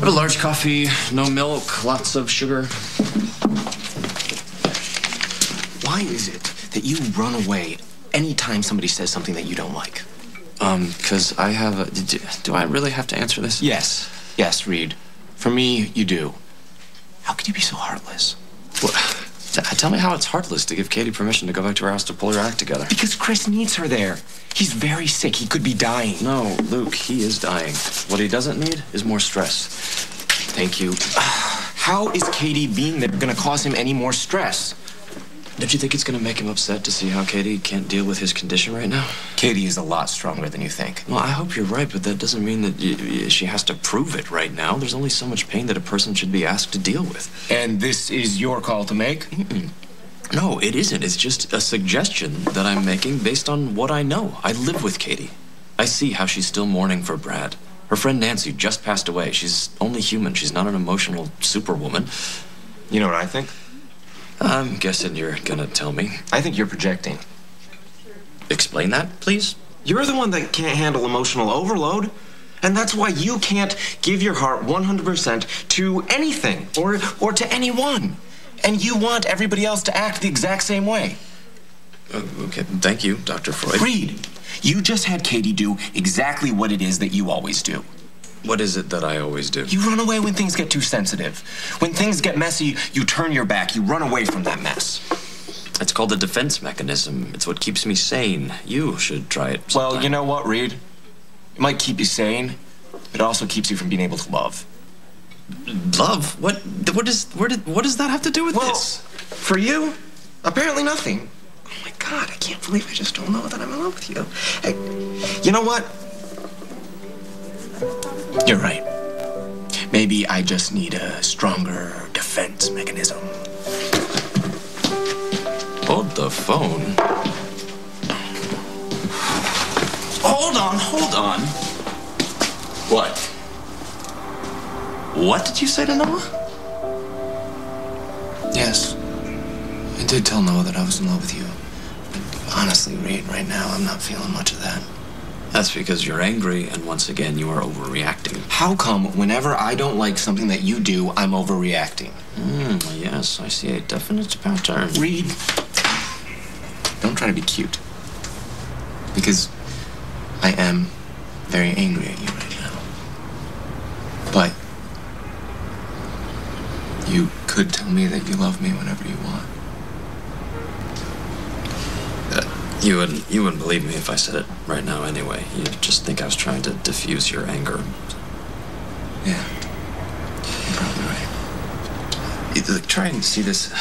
Have a large coffee, no milk, lots of sugar. Why is it that you run away anytime somebody says something that you don't like? Because I have a... Do I really have to answer this? Yes. Yes, Reed. For me, you do. How could you be so heartless? Well, tell me how it's heartless to give Katie permission to go back to her house to pull her act together. Because Chris needs her there. He's very sick. He could be dying. No, Luke, he is dying. What he doesn't need is more stress. Thank you. How is Katie being there going to cause him any more stress? Don't you think it's going to make him upset to see how Katie can't deal with his condition right now? Katie is a lot stronger than you think. Well, I hope you're right, but that doesn't mean that she has to prove it right now. There's only so much pain that a person should be asked to deal with. And this is your call to make? No, it isn't. It's just a suggestion that I'm making based on what I know. I live with Katie. I see how she's still mourning for Brad. Her friend Nancy just passed away. She's only human. She's not an emotional superwoman. You know what I think? I'm guessing you're gonna tell me. I think you're projecting. Explain that, please? You're the one that can't handle emotional overload. And that's why you can't give your heart 100% to anything or to anyone. And you want everybody else to act the exact same way. Okay, thank you, Dr. Freud. Reed, you just had Katie do exactly what it is that you always do. What is it that I always do? You run away when things get too sensitive. When things get messy, you turn your back. You run away from that mess. It's called a defense mechanism. It's what keeps me sane. You should try it sometime. Well, you know what, Reed? It might keep you sane, but it also keeps you from being able to love. Love? What does that have to do with this? For you, apparently nothing. Oh my God, I can't believe I just don't know that I'm in love with you. Hey, you know what? You're right. Maybe I just need a stronger defense mechanism. Hold the phone. Hold on. What? What did you say to Noah? Yes. I did tell Noah that I was in love with you. But honestly, Reed, right now, I'm not feeling much of that. That's because you're angry, and once again, you are overreacting. How come whenever I don't like something that you do, I'm overreacting? Yes, I see a definite pattern. Reed, don't try to be cute. Because I am very angry at you right now. But you could tell me that you love me whenever you want. You wouldn't believe me if I said it right now anyway. You'd just think I was trying to diffuse your anger. Yeah, you're probably right. Try and see this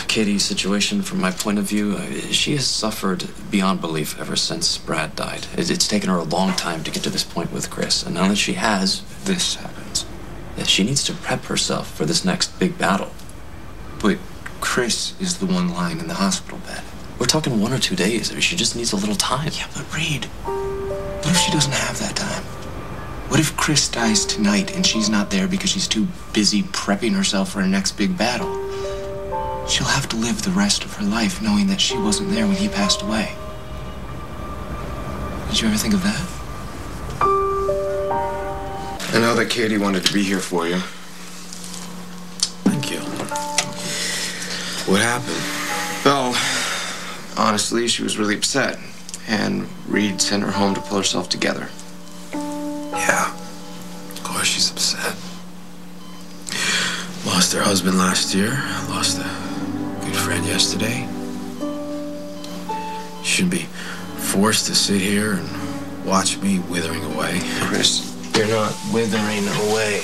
Katie situation from my point of view. She has suffered beyond belief ever since Brad died. It's taken her a long time to get to this point with Chris, and now that she has, this happens. She needs to prep herself for this next big battle. But Chris is the one lying in the hospital bed. We're talking 1 or 2 days. She just needs a little time. Yeah, but Reed, what if she doesn't have that time? What if Chris dies tonight and she's not there because she's too busy prepping herself for her next big battle? She'll have to live the rest of her life knowing that she wasn't there when he passed away. Did you ever think of that? I know that Katie wanted to be here for you. Thank you. What happened? Well, honestly, she was really upset, and Reed sent her home to pull herself together. Yeah, of course she's upset. Lost her husband last year, lost a good friend yesterday. She shouldn't be forced to sit here and watch me withering away. Chris, you're not withering away.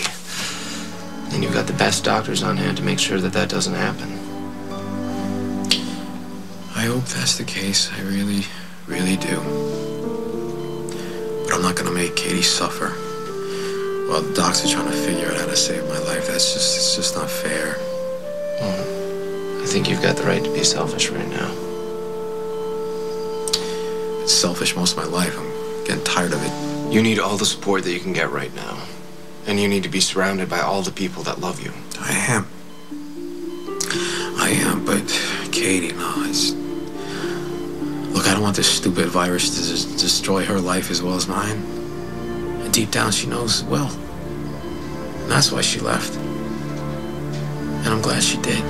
And you've got the best doctors on hand to make sure that that doesn't happen. I hope that's the case. I really, really do. But I'm not gonna make Katie suffer while the docs are trying to figure out how to save my life. It's just not fair. I think you've got the right to be selfish right now. It's selfish most of my life. I'm getting tired of it. You need all the support that you can get right now. And you need to be surrounded by all the people that love you. I am, but Katie, no, it's... Look, I don't want this stupid virus to just destroy her life as well as mine. And deep down, she knows as well. And that's why she left. And I'm glad she did.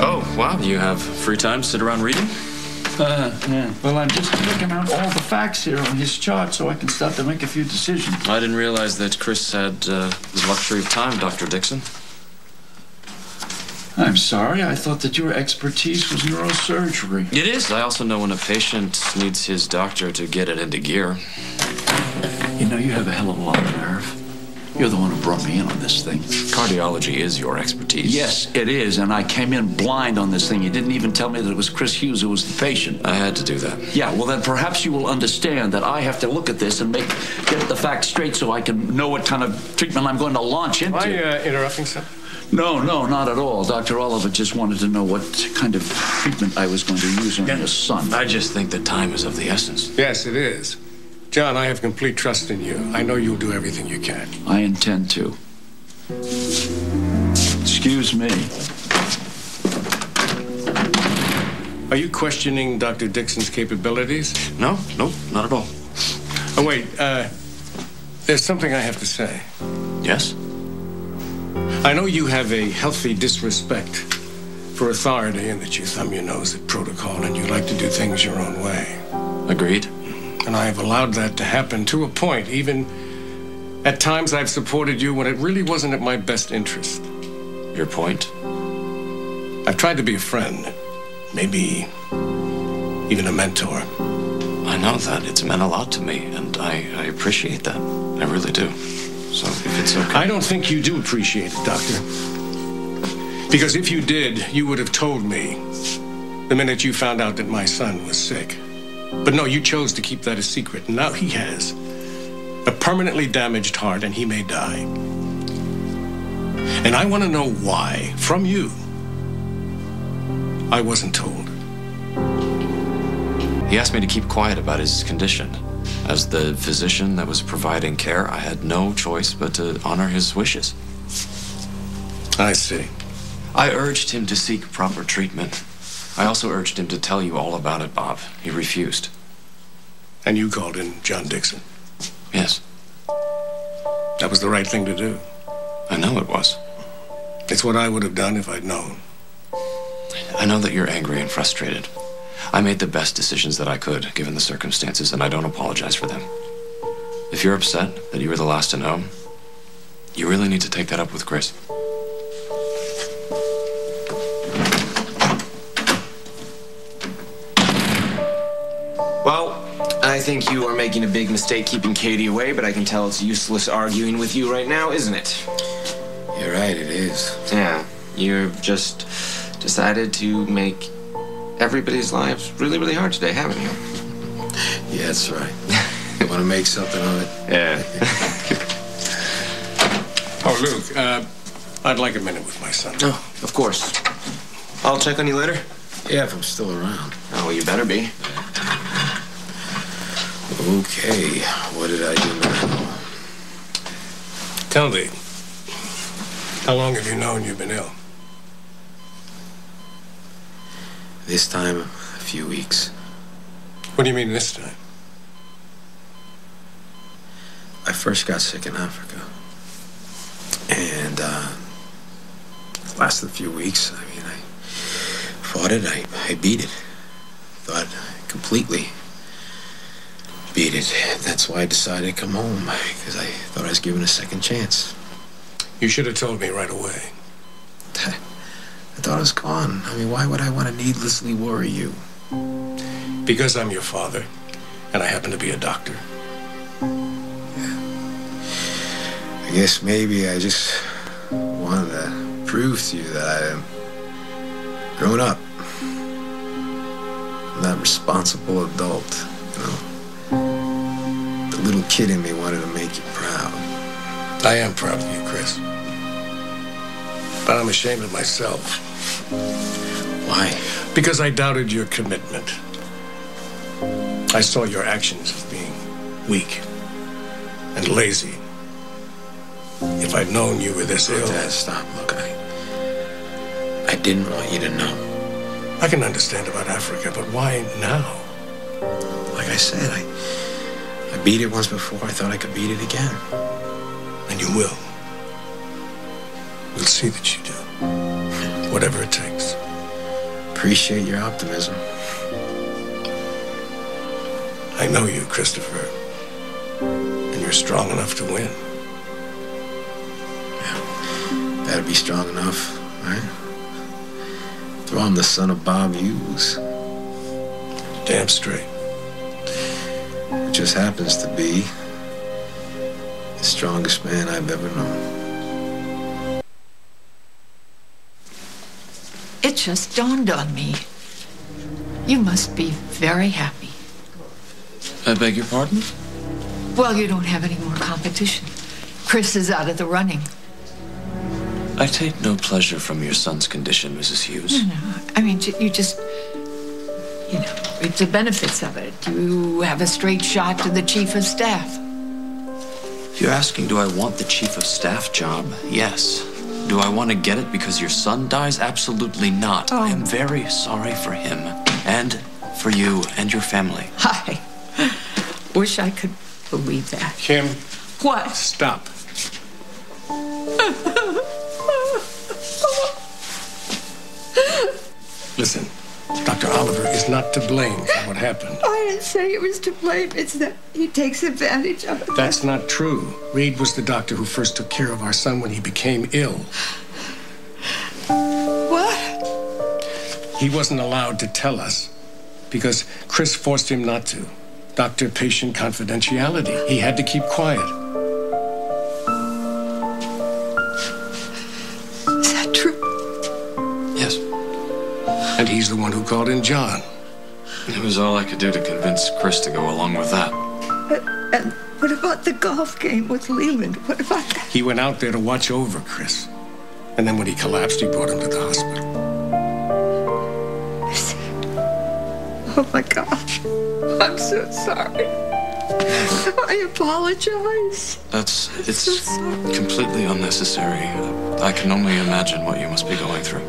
Oh, wow. You have free time to sit around reading? Yeah. Well, I'm just looking out all the facts here on his chart so I can start to make a few decisions. I didn't realize that Chris had the luxury of time, Dr. Dixon. I'm sorry. I thought that your expertise was neurosurgery. It is. I also know when a patient needs his doctor to get it into gear. You know, you have a hell of a lot of nerve. You're the one who brought me in on this thing. Cardiology is your expertise. Yes, it is, and I came in blind on this thing. You didn't even tell me that it was Chris Hughes who was the patient. I had to do that. Yeah, well, then perhaps you will understand that I have to look at this and get the facts straight so I can know what kind of treatment I'm going to launch into. Am I interrupting something? No, not at all. Dr. Oliver just wanted to know what kind of treatment I was going to use on your son. I just think that time is of the essence. Yes, it is. John, I have complete trust in you. I know you'll do everything you can. I intend to. Excuse me. Are you questioning Dr. Dixon's capabilities? No, not at all. Oh, wait. There's something I have to say. Yes? I know you have a healthy disrespect for authority and that you thumb your nose at protocol and you like to do things your own way. Agreed. And I have allowed that to happen to a point. Even at times I've supported you when it really wasn't at my best interest. Your point? I've tried to be a friend, maybe even a mentor. I know that. It's meant a lot to me, and I appreciate that. I really do. So if it's okay. I don't think you do appreciate it, Doctor. Because if you did, you would have told me the minute you found out that my son was sick. But no, you chose to keep that a secret. And now he has a permanently damaged heart, and he may die. And I want to know why, from you, I wasn't told. He asked me to keep quiet about his condition. As the physician that was providing care, I had no choice but to honor his wishes. I see. I urged him to seek proper treatment. I also urged him to tell you all about it, Bob. He refused. And you called in John Dixon? Yes. That was the right thing to do. I know it was. It's what I would have done if I'd known. I know that you're angry and frustrated. I made the best decisions that I could, given the circumstances, and I don't apologize for them. If you're upset that you were the last to know, you really need to take that up with Chris. Well, I think you are making a big mistake keeping Katie away, but I can tell it's useless arguing with you right now, isn't it? You're right, it is. Yeah, you've just decided to make everybody's lives really, really hard today, haven't you? Yeah, that's right. You want to make something of it? Yeah. Oh, Luke, I'd like a minute with my son. Oh, of course. I'll check on you later. Yeah, if I'm still around. Oh, well, you better be. Okay, what did I do now? Tell me, how long have you known you've been ill? This time, a few weeks. What do you mean this time? I first got sick in Africa. And, it lasted a few weeks. I mean, I fought it, I beat it. Thought completely beat it. That's why I decided to come home, because I thought I was given a second chance. You should have told me right away. I thought I was gone. I mean, why would I want to needlessly worry you? Because I'm your father, and I happen to be a doctor. Yeah. I guess maybe I just wanted to prove to you that I am grown up. I'm not a responsible adult, you know. The little kid in me wanted to make you proud. I am proud of you, Chris. But I'm ashamed of myself. Why? Because I doubted your commitment. I saw your actions as being weak and lazy. If I'd known you were this ill... Dad, stop. Look, I didn't want you to know. I can understand about Africa, but why now? Like I said, I beat it once before. I thought I could beat it again. And you will. We'll see that you do. Whatever it takes. Appreciate your optimism. I know you, Christopher. And you're strong enough to win. Yeah. Better be strong enough, right? Throw I'm the son of Bob Hughes. Damn straight. It just happens to be the strongest man I've ever known. It just dawned on me. You must be very happy. I beg your pardon? Well, you don't have any more competition. Chris is out of the running. I take no pleasure from your son's condition, Mrs. Hughes. No. I mean, you just, reap the benefits of it. You have a straight shot to the chief of staff. If you're asking, do I want the chief of staff job? Yes. Do I want to get it because your son dies? Absolutely not. Oh. I am very sorry for him and for you and your family. I wish I could believe that. Kim. What? Stop. Listen, Dr. Oliver is not to blame for what happened. I didn't say he was to blame. It's that he takes advantage of it. That's not true. Reed was the doctor who first took care of our son when he became ill. What? He wasn't allowed to tell us because Chris forced him not to. Doctor-patient confidentiality. He had to keep quiet. Is that true? Yes. And he's the one who called in John. It was all I could do to convince Chris to go along with that. And what about the golf game with Leland? What about that? He went out there to watch over Chris. And then when he collapsed, he brought him to the hospital. Oh, my gosh. I'm so sorry. I apologize. It's so sorry. completely unnecessary. I can only imagine what you must be going through.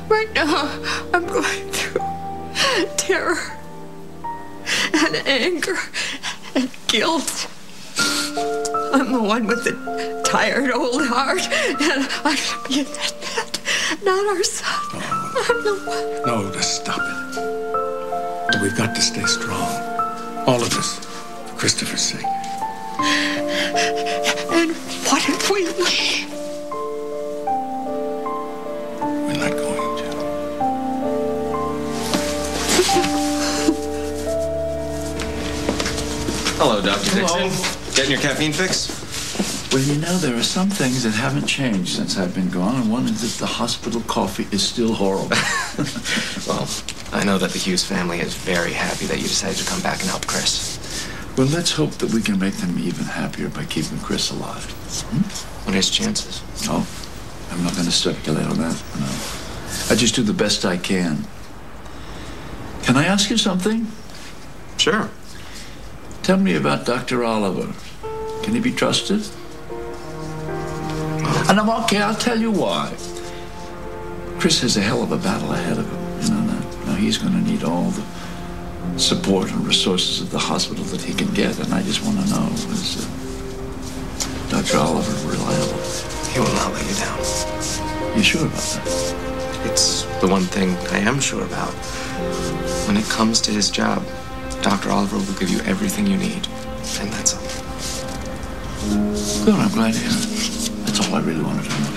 Right now, I'm going through terror and anger and guilt. I'm the one with the tired old heart, and I should be in that bed, not our son. Oh. I'm the one. No, just stop it. But we've got to stay strong. All of us, for Christopher's sake. And what if we win? We're not going to. Hello, Dr. Dixon. Getting your caffeine fix? Well, there are some things that haven't changed since I've been gone, and one is that the hospital coffee is still horrible. Well, I know that the Hughes family is very happy that you decided to come back and help Chris. Well, let's hope that we can make them even happier by keeping Chris alive. What are his chances? Oh, I'm not going to speculate on that. No. I just do the best I can. Can I ask you something? Sure. Tell me about Dr. Oliver. Can he be trusted? And I'm okay, I'll tell you why. Chris has a hell of a battle ahead of him. Now he's going to need all the support and resources of the hospital that he can get, and I just want to know, is Dr. Oliver reliable? He will not let you down. You sure about that? It's the one thing I am sure about. When it comes to his job, Dr. Oliver will give you everything you need, and that's all. Good, I'm glad to hear it. That's all I really wanted to know.